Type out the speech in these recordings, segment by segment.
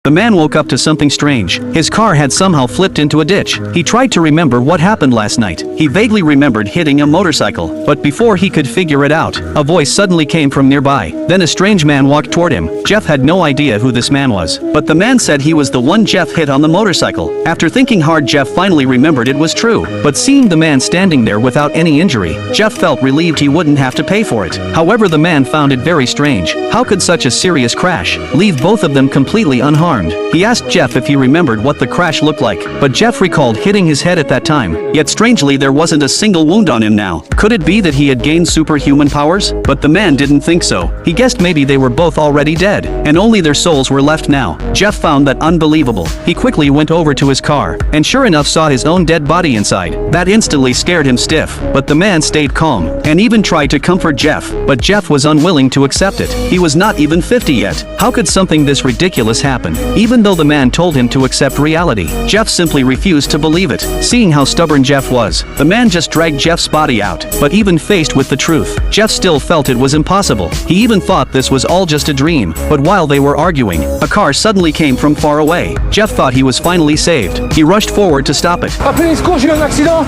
The man woke up to something strange. His car had somehow flipped into a ditch. He tried to remember what happened last night. He vaguely remembered hitting a motorcycle, but before he could figure it out, a voice suddenly came from nearby. Then a strange man walked toward him. Jeff had no idea who this man was, but the man said he was the one Jeff hit on the motorcycle. After thinking hard, Jeff finally remembered it was true. But seeing the man standing there without any injury, Jeff felt relieved he wouldn't have to pay for it. However, the man found it very strange. How could such a serious crash leave both of them completely unharmed? He asked Jeff if he remembered what the crash looked like, but Jeff recalled hitting his head at that time. Yet strangely, there wasn't a single wound on him now. Could it be that he had gained superhuman powers? But the man didn't think so. He guessed maybe they were both already dead, and only their souls were left now. Jeff found that unbelievable. He quickly went over to his car, and sure enough saw his own dead body inside. That instantly scared him stiff, but the man stayed calm, and even tried to comfort Jeff, but Jeff was unwilling to accept it. He was not even 50 yet. How could something this ridiculous happen? Even though the man told him to accept reality, Jeff simply refused to believe it. Seeing how stubborn Jeff was, the man just dragged Jeff's body out. But even faced with the truth, Jeff still felt it was impossible. He even thought this was all just a dream. But while they were arguing, a car suddenly came from far away. Jeff thought he was finally saved. He rushed forward to stop it. Appelez les secours, j'ai eu un accident.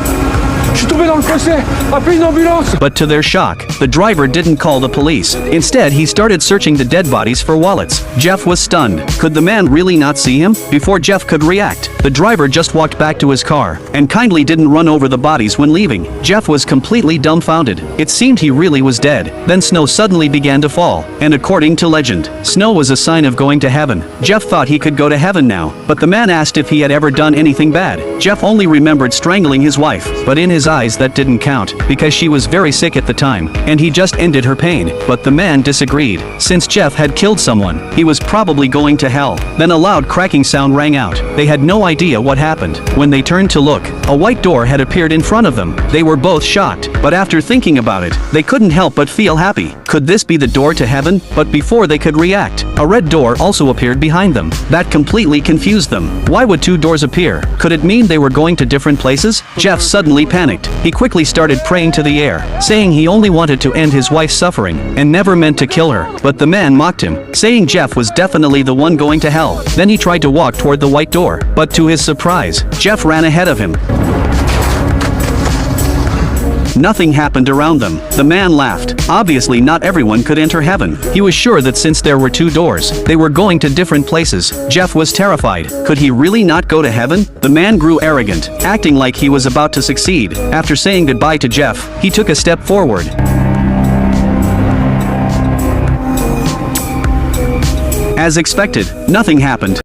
Je suis tombé dans le fossé. Appelez une ambulance. But to their shock, the driver didn't call the police. Instead, he started searching the dead bodies for wallets. Jeff was stunned. Could the man really not see him? Before Jeff could react, the driver just walked back to his car and kindly didn't run over the bodies when leaving. Jeff was completely dumbfounded. It seemed he really was dead. Then snow suddenly began to fall, and according to legend, snow was a sign of going to heaven. Jeff thought he could go to heaven now, but the man asked if he had ever done anything bad. Jeff only remembered strangling his wife, but in his eyes that didn't count, because she was very sick at the time, and he just ended her pain. But the man disagreed. Since Jeff had killed someone, he was probably going to hell. Then a loud cracking sound rang out. They had no idea what happened. When they turned to look, a white door had appeared in front of them. They were both shocked, but after thinking about it, they couldn't help but feel happy. Could this be the door to heaven? But before they could react, a red door also appeared behind them. That completely confused them. Why would two doors appear? Could it mean they were going to different places? Jeff suddenly panicked. He quickly started praying to the air, saying he only wanted to end his wife's suffering and never meant to kill her. But the man mocked him, saying Jeff was definitely the one going to hell. Then he tried to walk toward the white door, but to his surprise, Jeff ran ahead of him. Nothing happened around them. The man laughed. Obviously not everyone could enter heaven. He was sure that since there were two doors, they were going to different places. Jeff was terrified. Could he really not go to heaven? The man grew arrogant, acting like he was about to succeed. After saying goodbye to Jeff, he took a step forward. As expected, nothing happened.